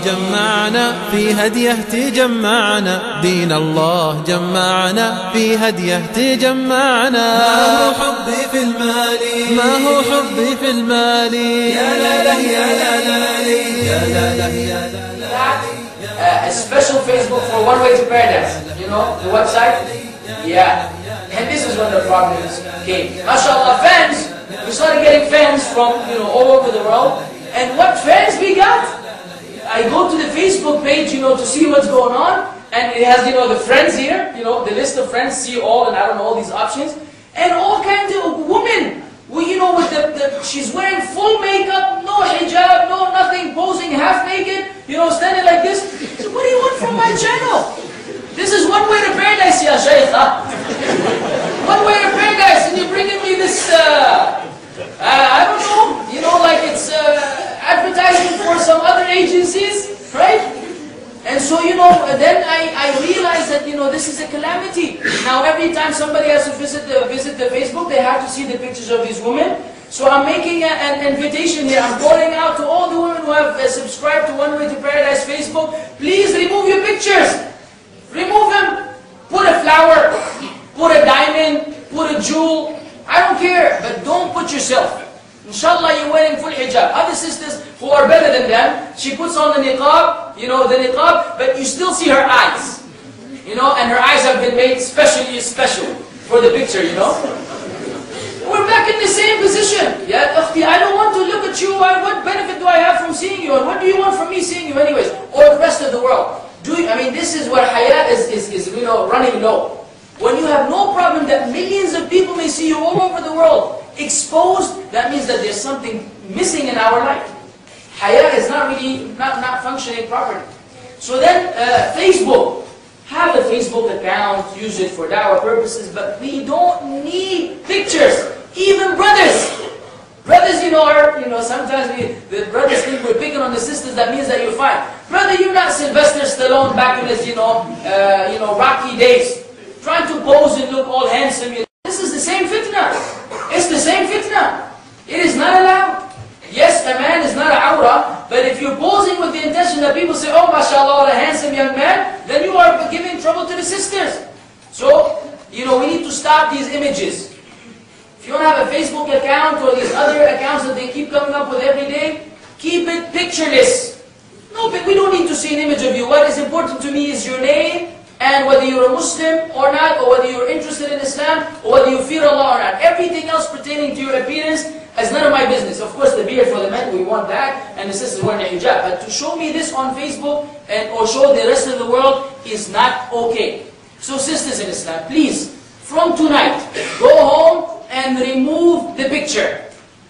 جمعنا في هديه تجمعنا، دين الله جمعنا في هديه تجمعنا. ما هو حبي في المال، ما هو حبي في المال، يا لا لا يا لا لا يا لا لا يا لا لا. A special Facebook for One Way to Paradise, you know, the website? Yeah. And this is when the problems came. MashaAllah, fans, we started getting fans from, you know, all over the world. And what fans we got? I go to the Facebook page, you know, to see what's going on. And it has, you know, the friends here, you know, the list of friends, see all, and I don't know, all these options. And all kinds of women, you know, with she's wearing full makeup, no hijab, no nothing, posing half naked, you know, standing like this. So what do you want from my channel? This is One Way to Paradise, ya Shaykh. One Way to Paradise, and you're bringing me this, I don't know, you know, like it's advertising for some other agencies, right? And so, you know, then I realized that, you know, this is a calamity. Now, every time somebody has to visit the Facebook, they have to see the pictures of these women. So I'm making an invitation here. I'm calling out to all the women who have subscribed to One Way to Paradise Facebook. Please remove your pictures. Remove them. Put a flower, put a diamond, put a jewel. I don't care, but don't put yourself. Inshallah, you're wearing full hijab. Other sisters who are better than them, she puts on the niqab, you know, the niqab, but you still see her eyes. You know, and her eyes have been made specially special for the picture, you know. We're back in the same position. Yeah, Ukhti, I don't want to look at you. What benefit do I have from seeing you? And what do you want from me seeing you anyways? Or the rest of the world? I mean, this is where haya is you know, running low. When you have no problem that millions of people may see you all over the world exposed, that means that there's something missing in our life. Haya is not really, not functioning properly. So then, Facebook. Have a Facebook account, use it for dawah purposes, but we don't need pictures. Even brothers. Brothers, you know, sometimes the brothers think we're picking on the sisters, that means that you're fine. Brother, you're not Sylvester Stallone back in his, you know, Rocky days. Trying to pose and look all handsome. This is the same fitna. It's the same fitna. It is not allowed. Yes, a man is not an awrah, but if you're posing with the intention that people say, oh, mashallah, what a handsome young man, then you are giving trouble to the sisters. So, you know, we need to stop these images. If you don't have a Facebook account or these other accounts that they keep coming up with every day, keep it pictureless. No, but we don't need to see an image of you. What is important to me is your name, and whether you're a Muslim or not, or whether you're interested in Islam, or whether you fear Allah or not. Everything else pertaining to your appearance is none of my business. Of course, the beard for the men, we want that, and the sisters wearing a hijab. But to show me this on Facebook, or show the rest of the world, is not okay. So sisters in Islam, please, from tonight, go home and remove the picture.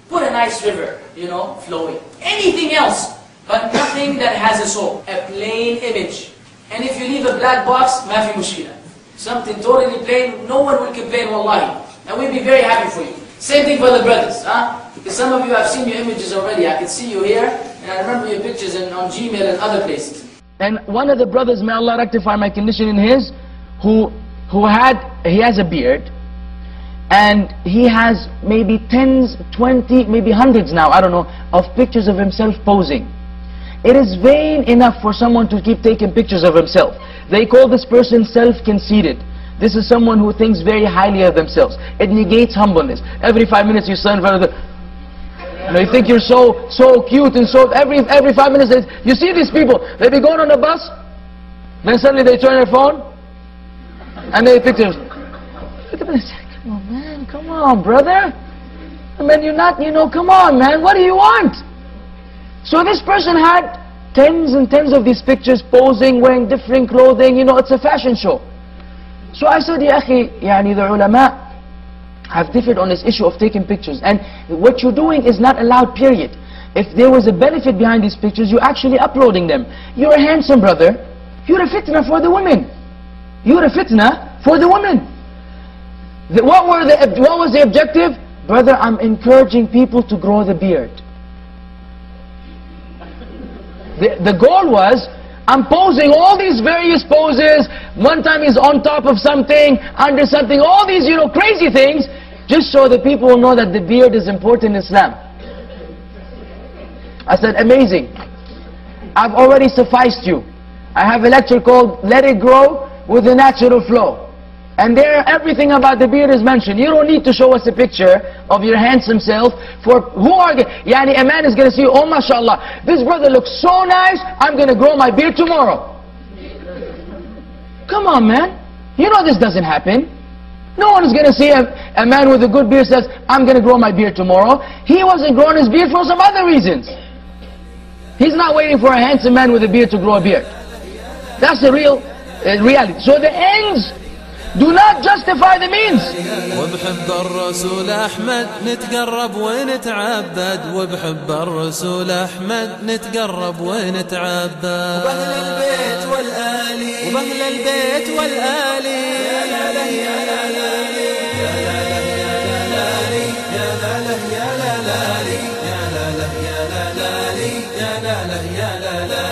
Put a nice river, you know, flowing. Anything else, but nothing that has a soul. A plain image. And if you leave a black box, ma fi mushkila. Something totally plain, no one will complain, wallahi. And we'll be very happy for you. Same thing for the brothers, huh? Because some of you have seen your images already. I can see you here, and I remember your pictures on Gmail and other places. And one of the brothers, may Allah rectify my condition in his, he has a beard, and he has maybe tens, 20, maybe hundreds now, I don't know, of pictures of himself posing. It is vain enough for someone to keep taking pictures of himself. They call this person self-conceited. This is someone who thinks very highly of themselves. It negates humbleness. Every 5 minutes you stand in front of the... You know, you think you're so cute and so... Every 5 minutes, you see these people, they be going on a bus, then suddenly they turn their phone, and they take pictures. Look at this. Come on, man. Come on, brother. I mean, you're not, you know, come on, man. What do you want? So this person had tens and tens of these pictures posing, wearing different clothing. You know, it's a fashion show. So I said, Ya akhi, yani the ulama have differed on this issue of taking pictures. And what you're doing is not allowed, period. If there was a benefit behind these pictures, you're actually uploading them. You're a handsome brother. You're a fitna for the women. You're a fitna for the women. What was the objective? Brother, I'm encouraging people to grow the beard. The goal was, I'm posing all these various poses. One time he's on top of something, under something, all these, you know, crazy things, just so that people will know that the beard is important in Islam. I said, amazing. I've already sufficed you. I have a lecture called Let It Grow with the Natural Flow. And there everything about the beard is mentioned. You don't need to show us a picture of your handsome self. For who are yani a man is going to see, oh mashallah, this brother looks so nice, I'm going to grow my beard tomorrow. Come on, man. You know this doesn't happen. No one is going to see a man with a good beard says, I'm going to grow my beard tomorrow. He wasn't growing his beard for some other reasons. He's not waiting for a handsome man with a beard to grow a beard. That's the real reality. So the ends do not justify the means. وبحب الرسول أحمد نتقرب ونتعبد، وبحب الرسول أحمد نتقرب ونتعبد، وبأهل البيت والآلي، وبأهل البيت والآلي، يا لا لا يا لا لا يا لا لا يا لا لا يا لا لا يا لا لا يا لا لا يا لا لا يا لا لا يا لا لا